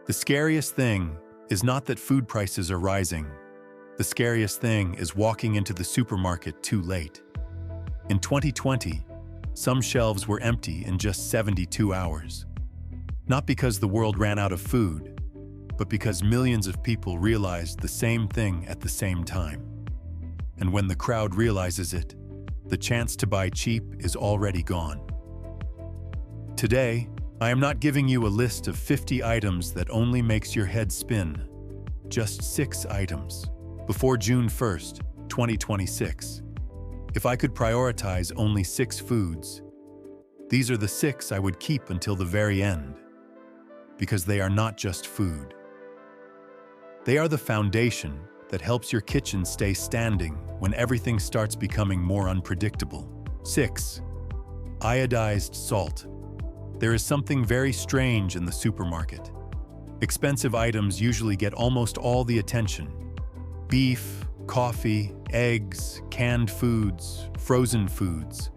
The scariest thing is not that food prices are rising. The scariest thing is walking into the supermarket too late. In 2020, some shelves were empty in just 72 hours. Not because the world ran out of food, but because millions of people realized the same thing at the same time. And when the crowd realizes it, the chance to buy cheap is already gone. Today, I am not giving you a list of 50 items that only makes your head spin. Just 6 items. Before June 1st, 2026. If I could prioritize only 6 foods, these are the 6 I would keep until the very end. Because they are not just food. They are the foundation that helps your kitchen stay standing when everything starts becoming more unpredictable. 6. Iodized salt. There is something very strange in the supermarket. Expensive items usually get almost all the attention. Beef, coffee, eggs, canned foods, frozen foods.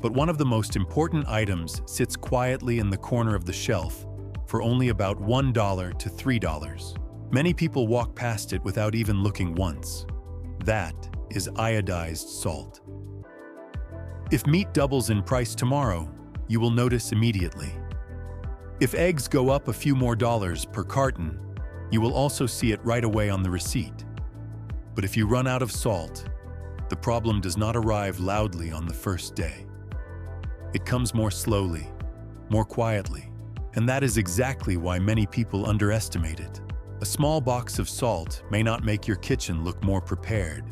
But one of the most important items sits quietly in the corner of the shelf for only about $1 to $3. Many people walk past it without even looking once. That is iodized salt. If meat doubles in price tomorrow, you will notice immediately. If eggs go up a few more dollars per carton, you will also see it right away on the receipt. But if you run out of salt, the problem does not arrive loudly on the first day. It comes more slowly, more quietly, and that is exactly why many people underestimate it. A small box of salt may not make your kitchen look more prepared,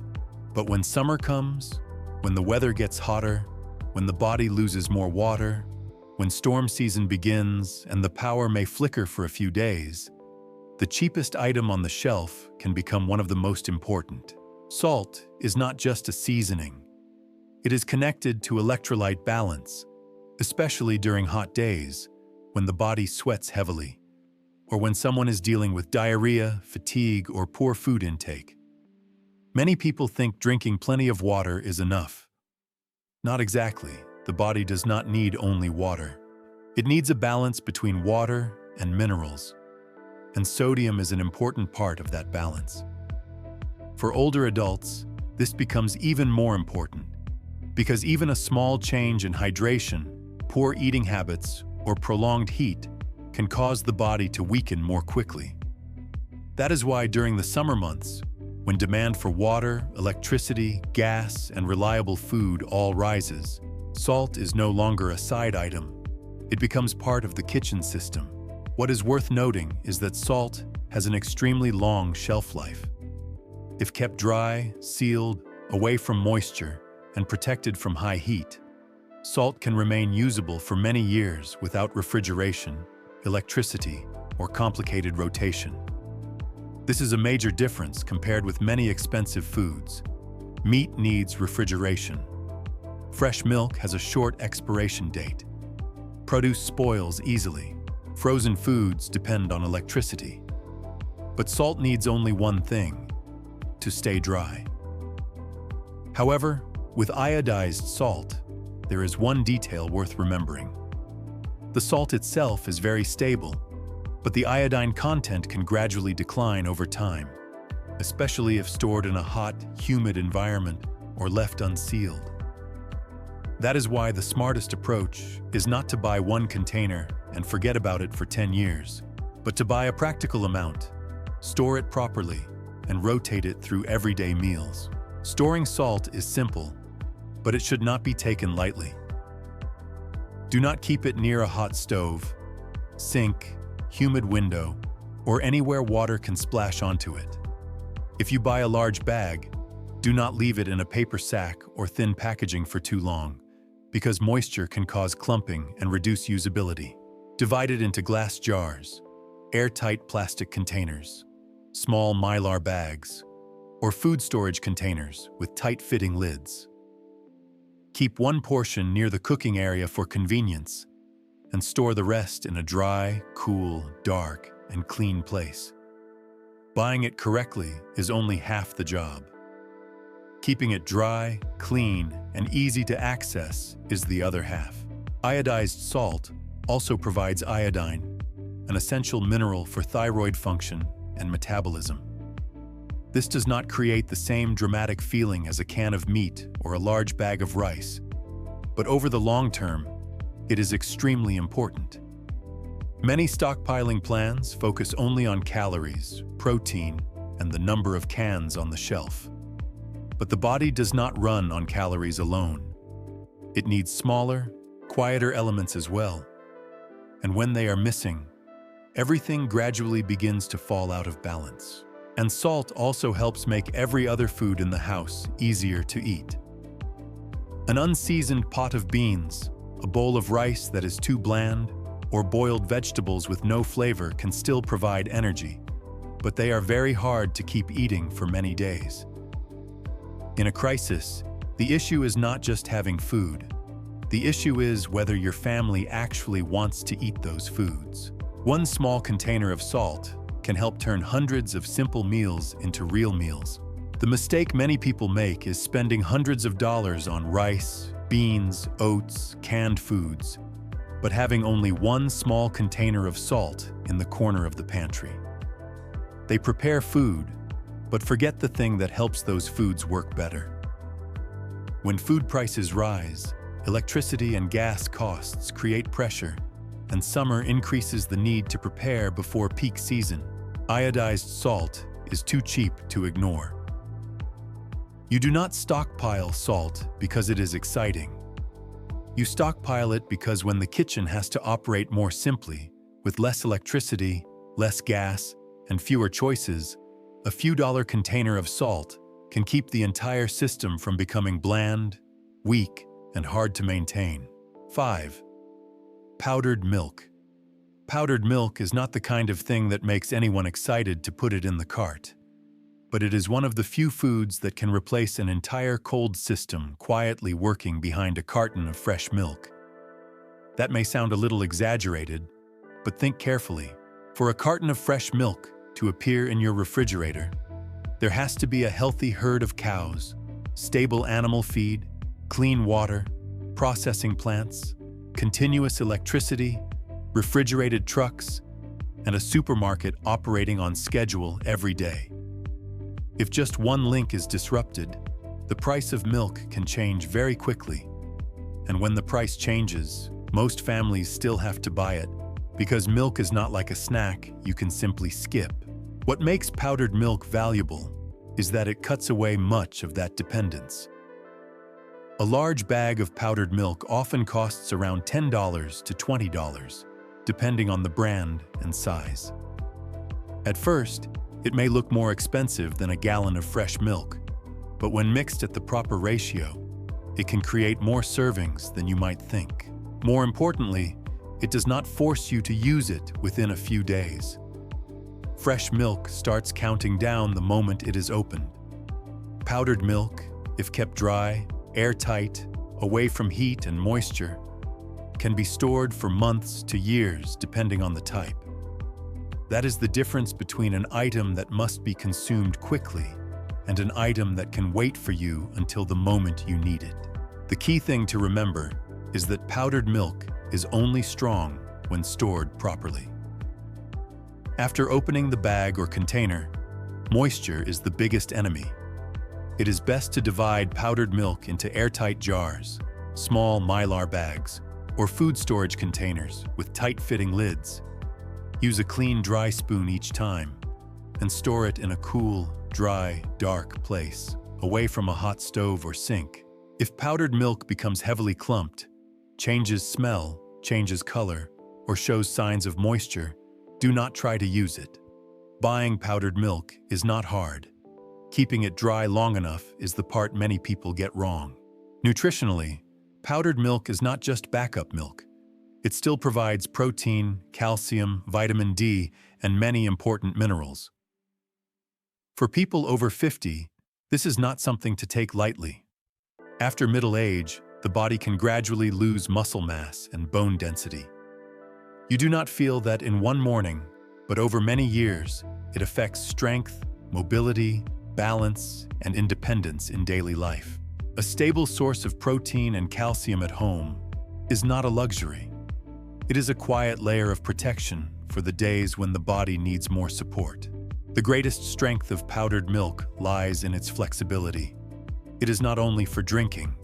but when summer comes, when the weather gets hotter, when the body loses more water, when storm season begins and the power may flicker for a few days, the cheapest item on the shelf can become one of the most important. Salt is not just a seasoning. It is connected to electrolyte balance, especially during hot days when the body sweats heavily, or when someone is dealing with diarrhea, fatigue, or poor food intake. Many people think drinking plenty of water is enough. Not exactly. The body does not need only water. It needs a balance between water and minerals, and sodium is an important part of that balance. For older adults, this becomes even more important, because even a small change in hydration, poor eating habits, or prolonged heat can cause the body to weaken more quickly. That is why during the summer months, when demand for water, electricity, gas, and reliable food all rises, salt is no longer a side item. It becomes part of the kitchen system. What is worth noting is that salt has an extremely long shelf life. If kept dry, sealed, away from moisture, and protected from high heat, salt can remain usable for many years without refrigeration, electricity, or complicated rotation. This is a major difference compared with many expensive foods. Meat needs refrigeration. Fresh milk has a short expiration date. Produce spoils easily. Frozen foods depend on electricity. But salt needs only one thing: to stay dry. However, with iodized salt, there is one detail worth remembering. The salt itself is very stable, but the iodine content can gradually decline over time, especially if stored in a hot, humid environment or left unsealed. That is why the smartest approach is not to buy one container and forget about it for 10 years, but to buy a practical amount, store it properly, and rotate it through everyday meals. Storing salt is simple, but it should not be taken lightly. Do not keep it near a hot stove, sink, humid window, or anywhere water can splash onto it. If you buy a large bag, do not leave it in a paper sack or thin packaging for too long, because moisture can cause clumping and reduce usability. Divide it into glass jars, airtight plastic containers, small mylar bags, or food storage containers with tight-fitting lids. Keep one portion near the cooking area for convenience, and store the rest in a dry, cool, dark, and clean place. Buying it correctly is only half the job. Keeping it dry, clean, and easy to access is the other half. Iodized salt also provides iodine, an essential mineral for thyroid function and metabolism. This does not create the same dramatic feeling as a can of meat or a large bag of rice, but over the long term, it is extremely important. Many stockpiling plans focus only on calories, protein, and the number of cans on the shelf. But the body does not run on calories alone. It needs smaller, quieter elements as well. And when they are missing, everything gradually begins to fall out of balance. And salt also helps make every other food in the house easier to eat. An unseasoned pot of beans, a bowl of rice that is too bland, or boiled vegetables with no flavor can still provide energy, but they are very hard to keep eating for many days. In a crisis, the issue is not just having food. The issue is whether your family actually wants to eat those foods. One small container of salt can help turn hundreds of simple meals into real meals. The mistake many people make is spending hundreds of dollars on rice, beans, oats, canned foods, but having only one small container of salt in the corner of the pantry. They prepare food, but forget the thing that helps those foods work better. When food prices rise, electricity and gas costs create pressure, and summer increases the need to prepare before peak season. Iodized salt is too cheap to ignore. You do not stockpile salt because it is exciting. You stockpile it because when the kitchen has to operate more simply, with less electricity, less gas, and fewer choices, a few dollar container of salt can keep the entire system from becoming bland, weak, and hard to maintain. 5. Powdered milk. Powdered milk is not the kind of thing that makes anyone excited to put it in the cart. But it is one of the few foods that can replace an entire cold system quietly working behind a carton of fresh milk. That may sound a little exaggerated, but think carefully. For a carton of fresh milk to appear in your refrigerator, there has to be a healthy herd of cows, stable animal feed, clean water, processing plants, continuous electricity, refrigerated trucks, and a supermarket operating on schedule every day. If just one link is disrupted, the price of milk can change very quickly. And when the price changes, most families still have to buy it because milk is not like a snack you can simply skip. What makes powdered milk valuable is that it cuts away much of that dependence. A large bag of powdered milk often costs around $10 to $20, depending on the brand and size. At first, it may look more expensive than a gallon of fresh milk, but when mixed at the proper ratio, it can create more servings than you might think. More importantly, it does not force you to use it within a few days. Fresh milk starts counting down the moment it is opened. Powdered milk, if kept dry, airtight, away from heat and moisture, can be stored for months to years depending on the type. That is the difference between an item that must be consumed quickly and an item that can wait for you until the moment you need it. The key thing to remember is that powdered milk is only strong when stored properly. After opening the bag or container, moisture is the biggest enemy. It is best to divide powdered milk into airtight jars, small mylar bags, or food storage containers with tight-fitting lids. Use a clean, dry spoon each time, and store it in a cool, dry, dark place, away from a hot stove or sink. If powdered milk becomes heavily clumped, changes smell, changes color, or shows signs of moisture, do not try to use it. Buying powdered milk is not hard. Keeping it dry long enough is the part many people get wrong. Nutritionally, powdered milk is not just backup milk. It still provides protein, calcium, vitamin D, and many important minerals. For people over 50, this is not something to take lightly. After middle age, the body can gradually lose muscle mass and bone density. You do not feel that in one morning, but over many years, it affects strength, mobility, balance, and independence in daily life. A stable source of protein and calcium at home is not a luxury. It is a quiet layer of protection for for the days when the body needs more support. The greatest strength of powdered milk lies in its flexibility. It is not only for drinking.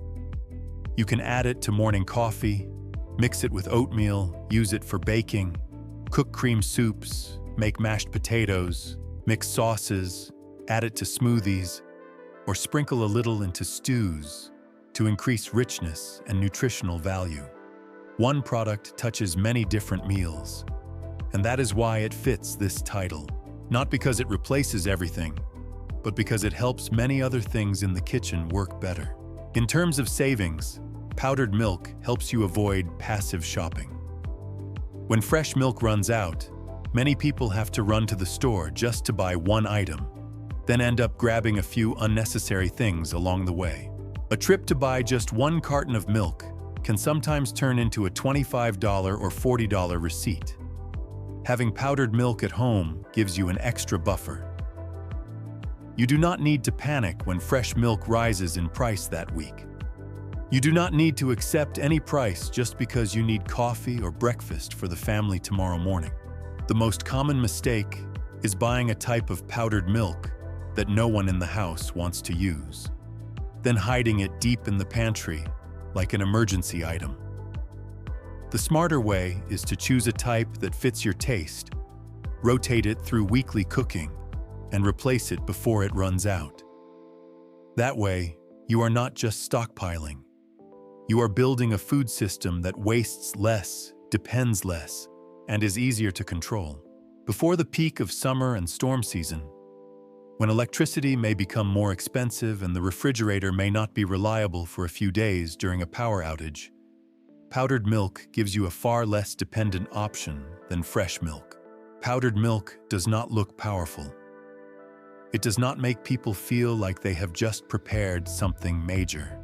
You can add it to morning coffee, mix it with oatmeal, use it for baking, cook cream soups, make mashed potatoes, mix sauces, add it to smoothies, or sprinkle a little into stews to increase richness and nutritional value. One product touches many different meals, and that is why it fits this title. Not because it replaces everything, but because it helps many other things in the kitchen work better. In terms of savings, powdered milk helps you avoid passive shopping. When fresh milk runs out, many people have to run to the store just to buy one item, then end up grabbing a few unnecessary things along the way. A trip to buy just one carton of milk can sometimes turn into a $25 or $40 receipt. Having powdered milk at home gives you an extra buffer. You do not need to panic when fresh milk rises in price that week. You do not need to accept any price just because you need coffee or breakfast for the family tomorrow morning. The most common mistake is buying a type of powdered milk that no one in the house wants to use, then hiding it deep in the pantry like an emergency item. The smarter way is to choose a type that fits your taste, rotate it through weekly cooking, and replace it before it runs out. That way, you are not just stockpiling. You are building a food system that wastes less, depends less, and is easier to control. Before the peak of summer and storm season, when electricity may become more expensive and the refrigerator may not be reliable for a few days during a power outage, powdered milk gives you a far less dependent option than fresh milk. Powdered milk does not look powerful. It does not make people feel like they have just prepared something major.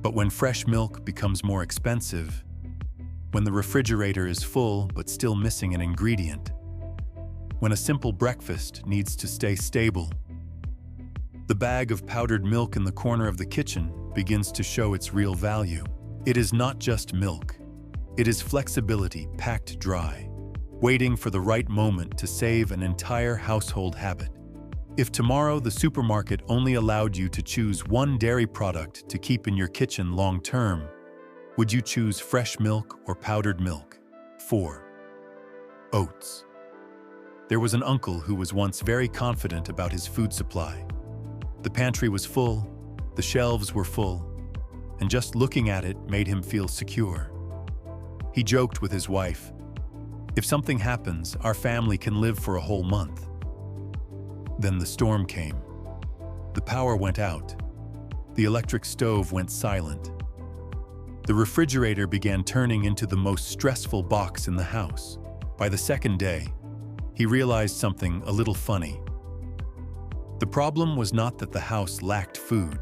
But when fresh milk becomes more expensive, when the refrigerator is full but still missing an ingredient, when a simple breakfast needs to stay stable, the bag of powdered milk in the corner of the kitchen begins to show its real value. It is not just milk. It is flexibility packed dry, waiting for the right moment to save an entire household habit. If tomorrow the supermarket only allowed you to choose one dairy product to keep in your kitchen long term, would you choose fresh milk or powdered milk? 4. Oats. There was an uncle who was once very confident about his food supply. The pantry was full, the shelves were full, and just looking at it made him feel secure. He joked with his wife, "If something happens, our family can live for a whole month." Then the storm came. The power went out. The electric stove went silent. The refrigerator began turning into the most stressful box in the house. By the second day, he realized something a little funny. The problem was not that the house lacked food.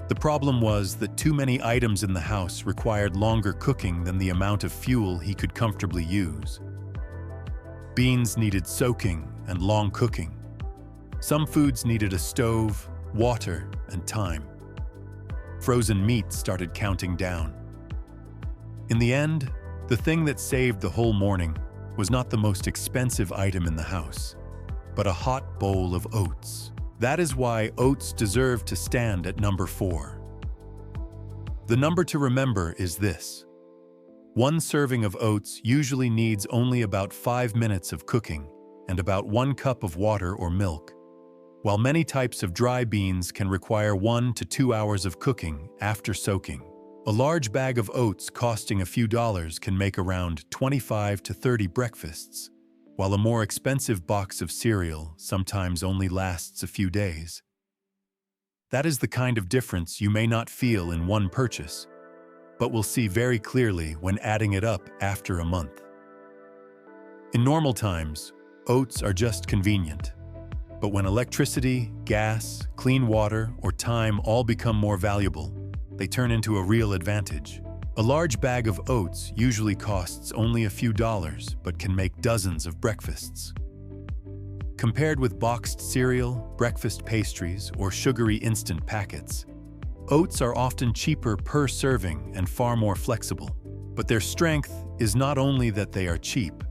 The problem was that too many items in the house required longer cooking than the amount of fuel he could comfortably use. Beans needed soaking and long cooking. Some foods needed a stove, water, and time. Frozen meat started counting down. In the end, the thing that saved the whole morning was not the most expensive item in the house, but a hot bowl of oats. That is why oats deserve to stand at number 4. The number to remember is this. One serving of oats usually needs only about 5 minutes of cooking and about 1 cup of water or milk, while many types of dry beans can require 1 to 2 hours of cooking after soaking. A large bag of oats costing a few dollars can make around 25 to 30 breakfasts, while a more expensive box of cereal sometimes only lasts a few days. That is the kind of difference you may not feel in one purchase, but will see very clearly when adding it up after a month. In normal times, oats are just convenient. But when electricity, gas, clean water, or time all become more valuable, they turn into a real advantage. A large bag of oats usually costs only a few dollars, but can make dozens of breakfasts. Compared with boxed cereal, breakfast pastries, or sugary instant packets, oats are often cheaper per serving and far more flexible. But their strength is not only that they are cheap,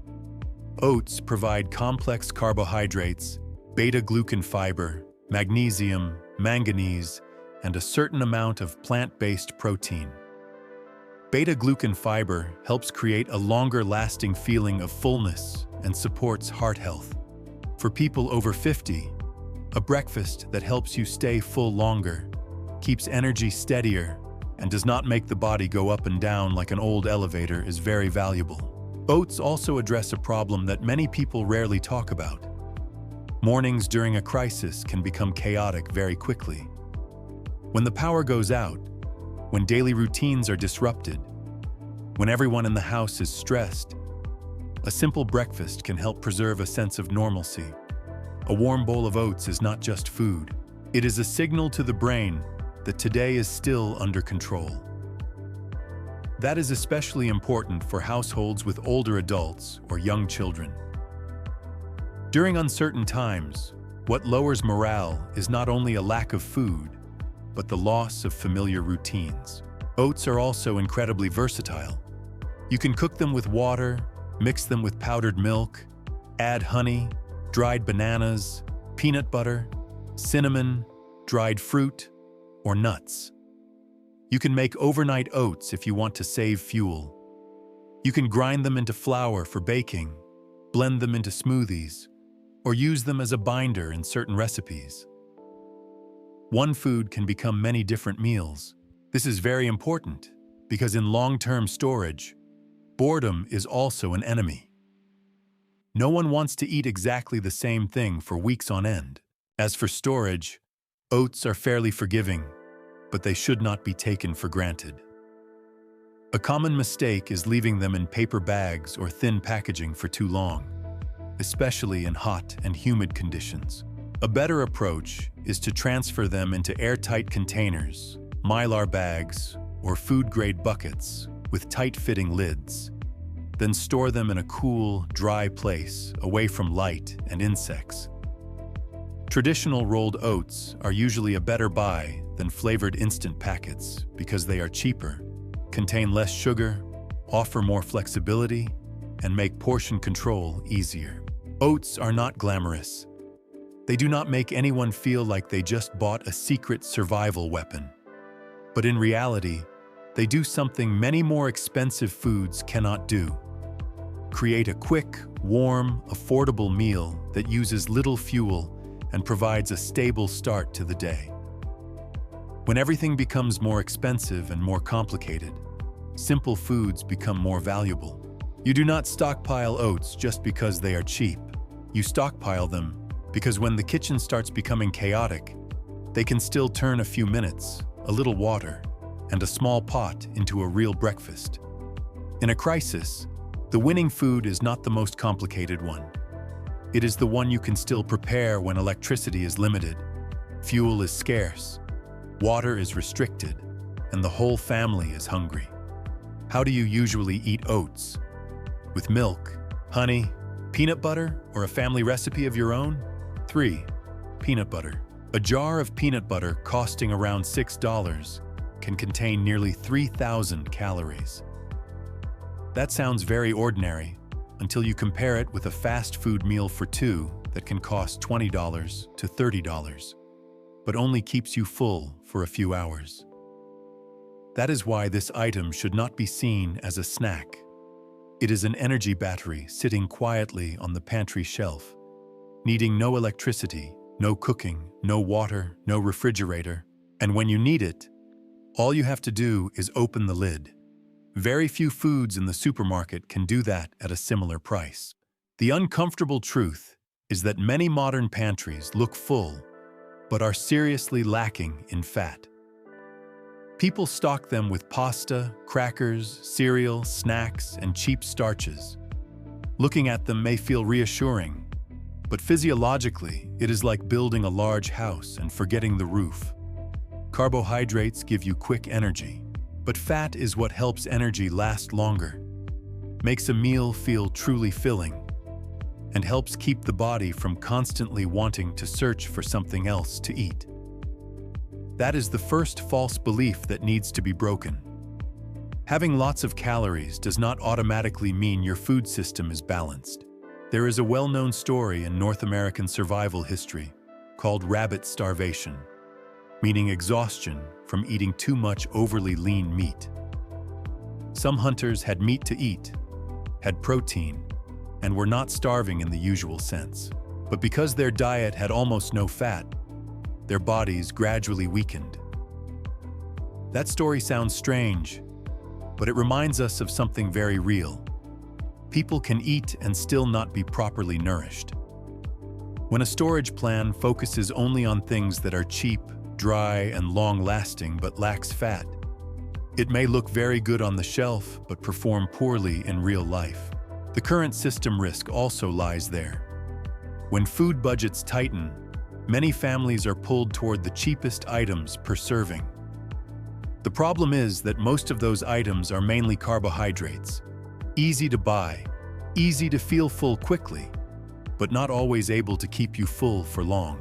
Oats provide complex carbohydrates, beta-glucan fiber, magnesium, manganese, and a certain amount of plant-based protein. Beta-glucan fiber helps create a longer-lasting feeling of fullness and supports heart health. For people over 50, a breakfast that helps you stay full longer, keeps energy steadier, and does not make the body go up and down like an old elevator is very valuable. Oats also address a problem that many people rarely talk about. Mornings during a crisis can become chaotic very quickly. When the power goes out, when daily routines are disrupted, when everyone in the house is stressed, a simple breakfast can help preserve a sense of normalcy. A warm bowl of oats is not just food. It is a signal to the brain that today is still under control. That is especially important for households with older adults or young children. During uncertain times, what lowers morale is not only a lack of food, but the loss of familiar routines. Oats are also incredibly versatile. You can cook them with water, mix them with powdered milk, add honey, dried bananas, peanut butter, cinnamon, dried fruit, or nuts. You can make overnight oats if you want to save fuel. You can grind them into flour for baking, blend them into smoothies, or use them as a binder in certain recipes. One food can become many different meals. This is very important because in long-term storage, boredom is also an enemy. No one wants to eat exactly the same thing for weeks on end. As for storage, oats are fairly forgiving, but they should not be taken for granted. A common mistake is leaving them in paper bags or thin packaging for too long, especially in hot and humid conditions. A better approach is to transfer them into airtight containers, mylar bags, or food-grade buckets with tight-fitting lids. Then store them in a cool, dry place away from light and insects. Traditional rolled oats are usually a better buy than flavored instant packets because they are cheaper, contain less sugar, offer more flexibility, and make portion control easier. Oats are not glamorous. They do not make anyone feel like they just bought a secret survival weapon. But in reality, they do something many more expensive foods cannot do. Create a quick, warm, affordable meal that uses little fuel and provides a stable start to the day. When everything becomes more expensive and more complicated, simple foods become more valuable. You do not stockpile oats just because they are cheap. You stockpile them because when the kitchen starts becoming chaotic, they can still turn a few minutes, a little water, and a small pot into a real breakfast. In a crisis, the winning food is not the most complicated one. It is the one you can still prepare when electricity is limited, fuel is scarce, water is restricted, and the whole family is hungry. How do you usually eat oats? With milk, honey, peanut butter, or a family recipe of your own? 3. Peanut butter. A jar of peanut butter costing around $6 can contain nearly 3,000 calories. That sounds very ordinary until you compare it with a fast food meal for two that can cost $20 to $30, but only keeps you full for a few hours. That is why this item should not be seen as a snack. It is an energy battery sitting quietly on the pantry shelf, needing no electricity, no cooking, no water, no refrigerator, and when you need it, all you have to do is open the lid. Very few foods in the supermarket can do that at a similar price. The uncomfortable truth is that many modern pantries look full, but are seriously lacking in fat. People stock them with pasta, crackers, cereal, snacks, and cheap starches. Looking at them may feel reassuring, but physiologically, it is like building a large house and forgetting the roof. Carbohydrates give you quick energy, but fat is what helps energy last longer, makes a meal feel truly filling, and helps keep the body from constantly wanting to search for something else to eat. That is the first false belief that needs to be broken. Having lots of calories does not automatically mean your food system is balanced. There is a well-known story in North American survival history called rabbit starvation, meaning exhaustion from eating too much overly lean meat. Some hunters had meat to eat, had protein, and were not starving in the usual sense. But because their diet had almost no fat, their bodies gradually weakened. That story sounds strange, but it reminds us of something very real. People can eat and still not be properly nourished. When a storage plan focuses only on things that are cheap, dry, and long-lasting but lacks fat, it may look very good on the shelf but perform poorly in real life. The current system risk also lies there. When food budgets tighten, many families are pulled toward the cheapest items per serving. The problem is that most of those items are mainly carbohydrates, easy to buy, easy to feel full quickly, but not always able to keep you full for long.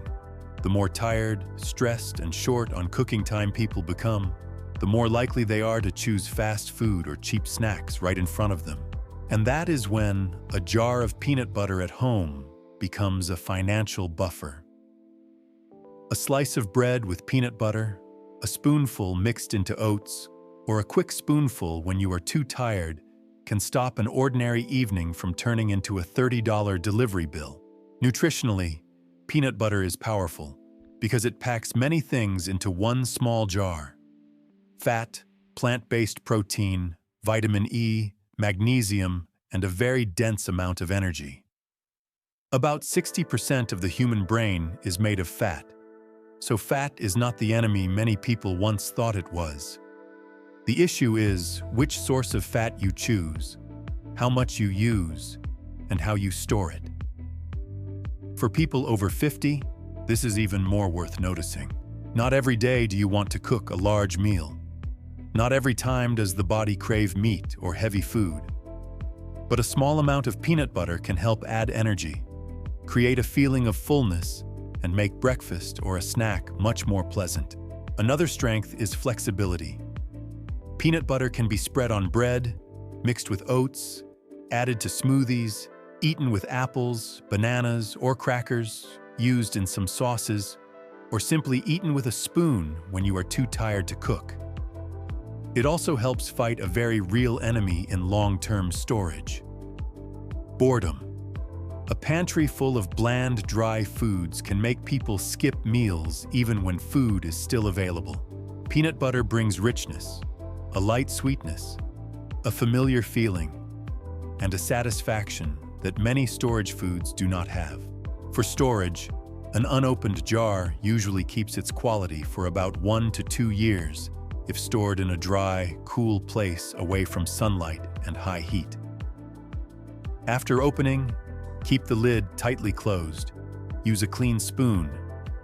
The more tired, stressed, and short on cooking time people become, the more likely they are to choose fast food or cheap snacks right in front of them. And that is when a jar of peanut butter at home becomes a financial buffer. A slice of bread with peanut butter, a spoonful mixed into oats, or a quick spoonful when you are too tired can stop an ordinary evening from turning into a $30 delivery bill. Nutritionally, peanut butter is powerful because it packs many things into one small jar. Fat, plant-based protein, vitamin E, magnesium, and a very dense amount of energy. About 60% of the human brain is made of fat, so fat is not the enemy many people once thought it was. The issue is which source of fat you choose, how much you use, and how you store it. For people over 50, this is even more worth noticing. Not every day do you want to cook a large meal. Not every time does the body crave meat or heavy food. But a small amount of peanut butter can help add energy, create a feeling of fullness, and make breakfast or a snack much more pleasant. Another strength is flexibility. Peanut butter can be spread on bread, mixed with oats, added to smoothies, eaten with apples, bananas, or crackers, used in some sauces, or simply eaten with a spoon when you are too tired to cook. It also helps fight a very real enemy in long-term storage: boredom. A pantry full of bland, dry foods can make people skip meals even when food is still available. Peanut butter brings richness, a light sweetness, a familiar feeling, and a satisfaction that many storage foods do not have. For storage, an unopened jar usually keeps its quality for about 1 to 2 years if stored in a dry, cool place away from sunlight and high heat. After opening, keep the lid tightly closed, use a clean spoon,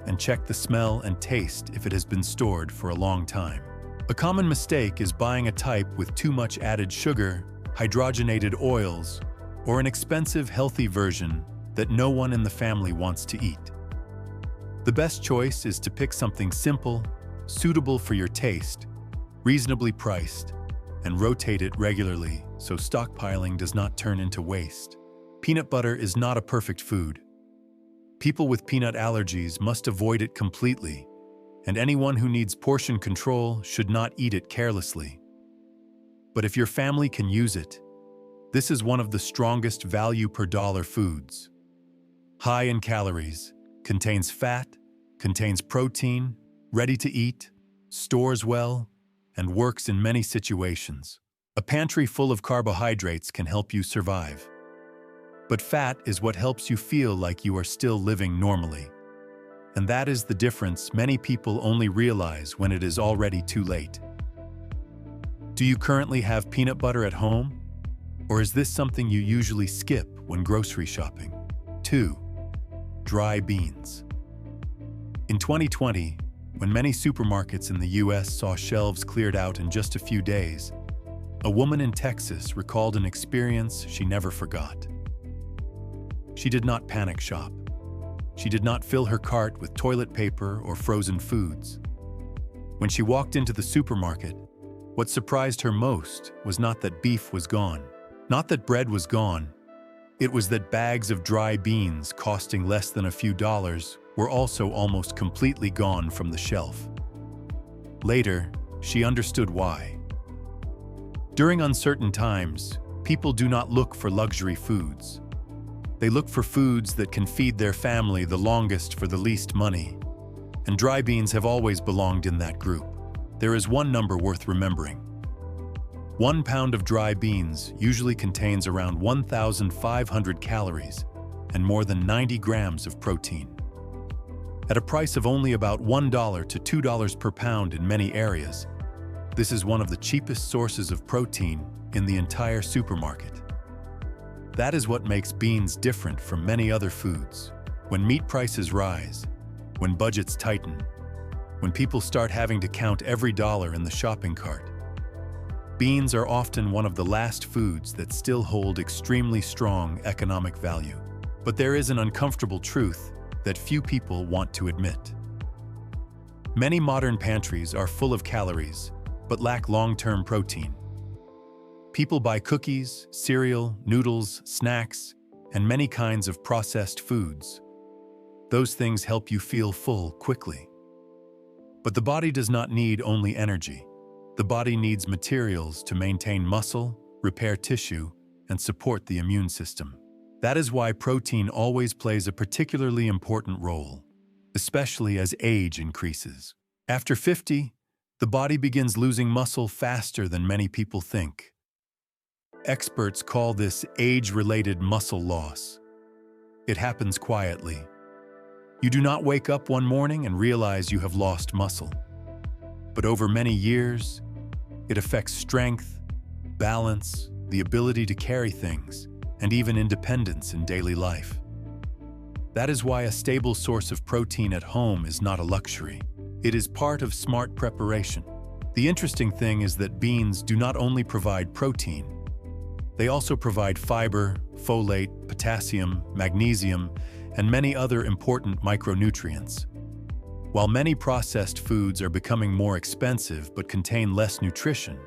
and check the smell and taste if it has been stored for a long time. A common mistake is buying a type with too much added sugar, hydrogenated oils, or an expensive, healthy version that no one in the family wants to eat. The best choice is to pick something simple, suitable for your taste, reasonably priced, and rotate it regularly so stockpiling does not turn into waste. Peanut butter is not a perfect food. People with peanut allergies must avoid it completely, and anyone who needs portion control should not eat it carelessly. But if your family can use it, this is one of the strongest value per dollar foods. High in calories, contains fat, contains protein, ready to eat, stores well, and works in many situations. A pantry full of carbohydrates can help you survive. But fat is what helps you feel like you are still living normally. And that is the difference many people only realize when it is already too late. Do you currently have peanut butter at home? Or is this something you usually skip when grocery shopping? 2. Dry beans. In 2020, when many supermarkets in the US saw shelves cleared out in just a few days, a woman in Texas recalled an experience she never forgot. She did not panic shop. She did not fill her cart with toilet paper or frozen foods. When she walked into the supermarket, what surprised her most was not that beef was gone, not that bread was gone. It was that bags of dry beans costing less than a few dollars were also almost completely gone from the shelf. Later, she understood why. During uncertain times, people do not look for luxury foods. They look for foods that can feed their family the longest for the least money. And dry beans have always belonged in that group. There is one number worth remembering. 1 pound of dry beans usually contains around 1,500 calories and more than 90 grams of protein. At a price of only about $1 to $2 per pound in many areas, this is one of the cheapest sources of protein in the entire supermarket. That is what makes beans different from many other foods. When meat prices rise, when budgets tighten, when people start having to count every dollar in the shopping cart, beans are often one of the last foods that still hold extremely strong economic value. But there is an uncomfortable truth that few people want to admit. Many modern pantries are full of calories, but lack long-term protein. People buy cookies, cereal, noodles, snacks, and many kinds of processed foods. Those things help you feel full quickly. But the body does not need only energy. The body needs materials to maintain muscle, repair tissue, and support the immune system. That is why protein always plays a particularly important role, especially as age increases. After 50, the body begins losing muscle faster than many people think. Experts call this age-related muscle loss. It happens quietly. You do not wake up one morning and realize you have lost muscle. But over many years, it affects strength, balance, the ability to carry things, and even independence in daily life. That is why a stable source of protein at home is not a luxury. It is part of smart preparation. The interesting thing is that beans do not only provide protein, they also provide fiber, folate, potassium, magnesium, and many other important micronutrients. While many processed foods are becoming more expensive but contain less nutrition,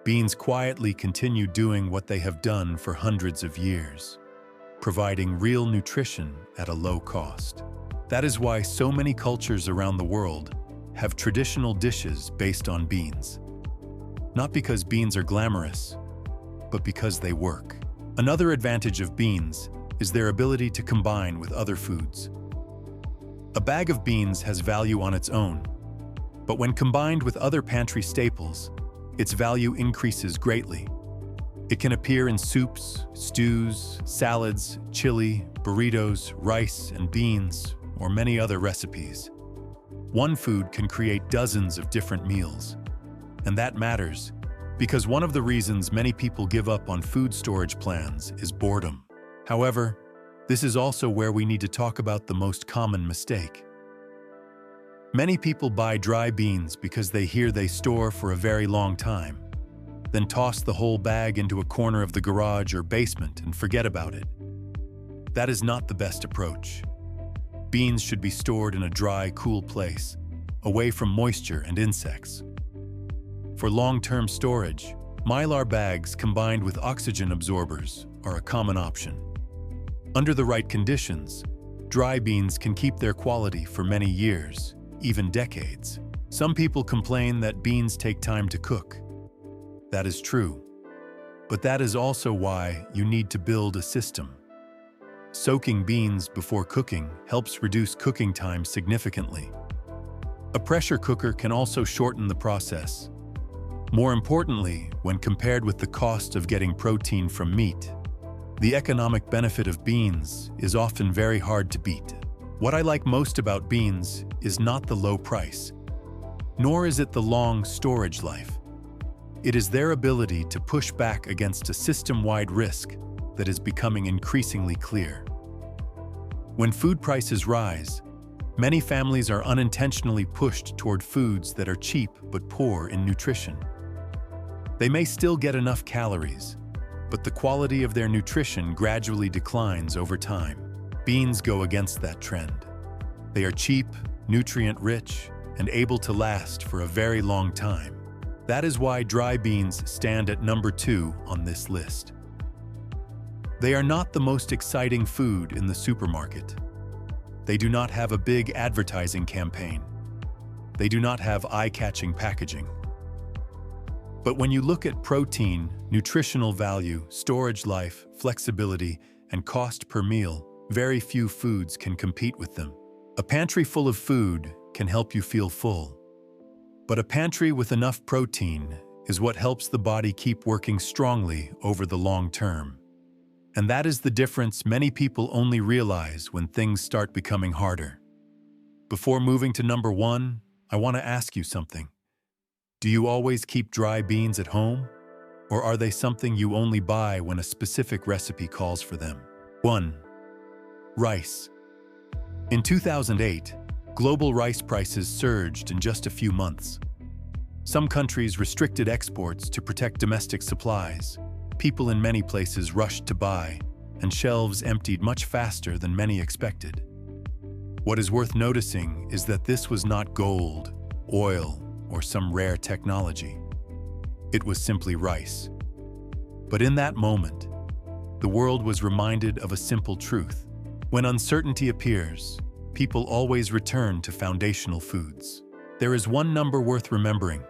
beans quietly continue doing what they have done for hundreds of years, providing real nutrition at a low cost. That is why so many cultures around the world have traditional dishes based on beans. Not because beans are glamorous, but because they work. Another advantage of beans is their ability to combine with other foods. A bag of beans has value on its own, but when combined with other pantry staples, its value increases greatly. It can appear in soups, stews, salads, chili, burritos, rice, and beans, or many other recipes. One food can create dozens of different meals. And that matters, because one of the reasons many people give up on food storage plans is boredom. However, this is also where we need to talk about the most common mistake. Many people buy dry beans because they hear they store for a very long time, then toss the whole bag into a corner of the garage or basement and forget about it. That is not the best approach. Beans should be stored in a dry, cool place, away from moisture and insects. For long-term storage, Mylar bags combined with oxygen absorbers are a common option. Under the right conditions, dry beans can keep their quality for many years, even decades. Some people complain that beans take time to cook. That is true. But that is also why you need to build a system. Soaking beans before cooking helps reduce cooking time significantly. A pressure cooker can also shorten the process. More importantly, when compared with the cost of getting protein from meat, the economic benefit of beans is often very hard to beat. What I like most about beans is not the low price, nor is it the long storage life. It is their ability to push back against a system-wide risk that is becoming increasingly clear. When food prices rise, many families are unintentionally pushed toward foods that are cheap but poor in nutrition. They may still get enough calories, but the quality of their nutrition gradually declines over time. Beans go against that trend. They are cheap, nutrient-rich, and able to last for a very long time. That is why dry beans stand at number 2 on this list. They are not the most exciting food in the supermarket. They do not have a big advertising campaign. They do not have eye-catching packaging. But when you look at protein, nutritional value, storage life, flexibility, and cost per meal, very few foods can compete with them. A pantry full of food can help you feel full. But a pantry with enough protein is what helps the body keep working strongly over the long term. And that is the difference many people only realize when things start becoming harder. Before moving to number 1, I want to ask you something. Do you always keep dry beans at home? Or are they something you only buy when a specific recipe calls for them? 1. Rice. In 2008, global rice prices surged in just a few months. Some countries restricted exports to protect domestic supplies. People in many places rushed to buy, and shelves emptied much faster than many expected. What is worth noticing is that this was not gold, oil, or some rare technology. It was simply rice. But in that moment, the world was reminded of a simple truth. When uncertainty appears, people always return to foundational foods. There is one number worth remembering.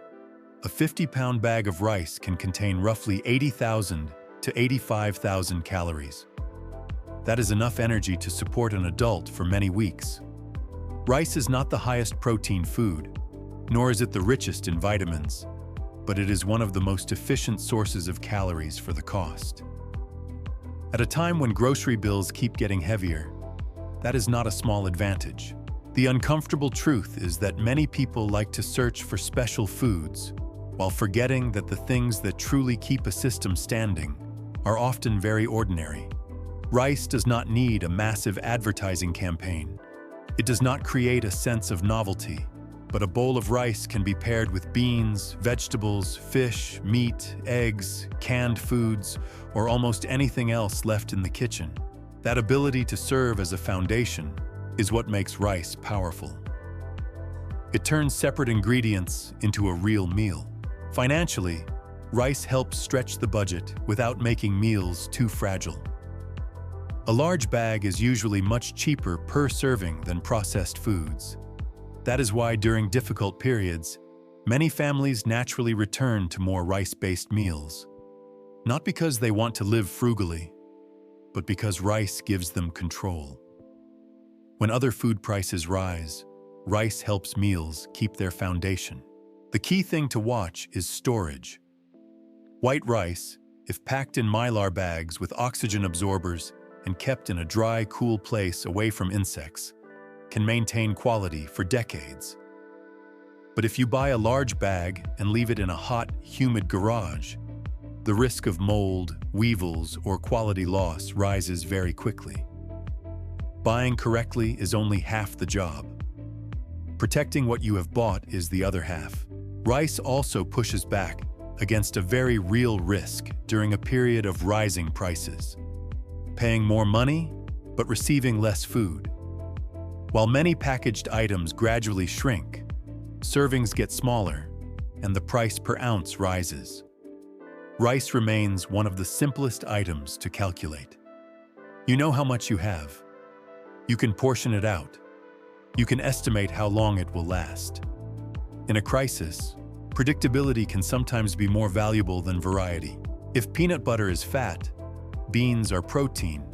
A 50-pound bag of rice can contain roughly 80,000 to 85,000 calories. That is enough energy to support an adult for many weeks. Rice is not the highest protein food, nor is it the richest in vitamins, but it is one of the most efficient sources of calories for the cost. At a time when grocery bills keep getting heavier, that is not a small advantage. The uncomfortable truth is that many people like to search for special foods, while forgetting that the things that truly keep a system standing are often very ordinary. Rice does not need a massive advertising campaign. It does not create a sense of novelty, but a bowl of rice can be paired with beans, vegetables, fish, meat, eggs, canned foods, or almost anything else left in the kitchen. That ability to serve as a foundation is what makes rice powerful. It turns separate ingredients into a real meal. Financially, rice helps stretch the budget without making meals too fragile. A large bag is usually much cheaper per serving than processed foods. That is why during difficult periods, many families naturally return to more rice-based meals. Not because they want to live frugally, but because rice gives them control. When other food prices rise, rice helps meals keep their foundation. The key thing to watch is storage. White rice, if packed in mylar bags with oxygen absorbers and kept in a dry, cool place away from insects, can maintain quality for decades. But if you buy a large bag and leave it in a hot, humid garage, the risk of mold, weevils, or quality loss rises very quickly. Buying correctly is only half the job. Protecting what you have bought is the other half. Rice also pushes back against a very real risk during a period of rising prices. Paying more money, but receiving less food. While many packaged items gradually shrink, servings get smaller, and the price per ounce rises. Rice remains one of the simplest items to calculate. You know how much you have. You can portion it out. You can estimate how long it will last. In a crisis, predictability can sometimes be more valuable than variety. If peanut butter is fat, beans are protein,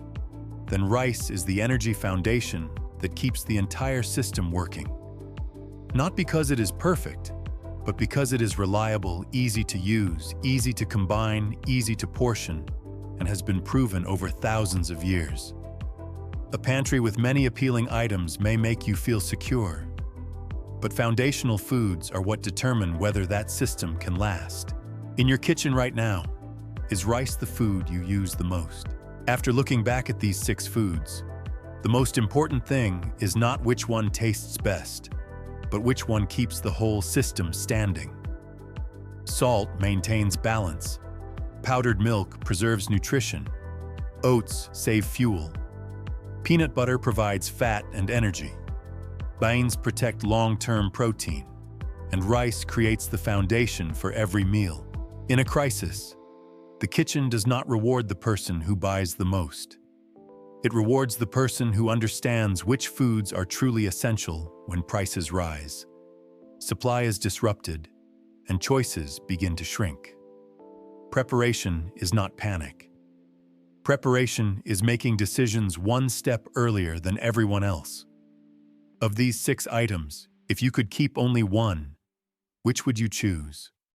then rice is the energy foundation that keeps the entire system working. Not because it is perfect, but because it is reliable, easy to use, easy to combine, easy to portion, and has been proven over thousands of years. A pantry with many appealing items may make you feel secure, but foundational foods are what determine whether that system can last. In your kitchen right now, is rice the food you use the most? After looking back at these 6 foods, the most important thing is not which one tastes best, but which one keeps the whole system standing. Salt maintains balance. Powdered milk preserves nutrition. Oats save fuel. Peanut butter provides fat and energy. Beans protect long-term protein. And rice creates the foundation for every meal. In a crisis, The kitchen does not reward the person who buys the most. It rewards the person who understands which foods are truly essential when prices rise. Supply is disrupted, and choices begin to shrink. Preparation is not panic. Preparation is making decisions one step earlier than everyone else. Of these 6 items, if you could keep only one, which would you choose?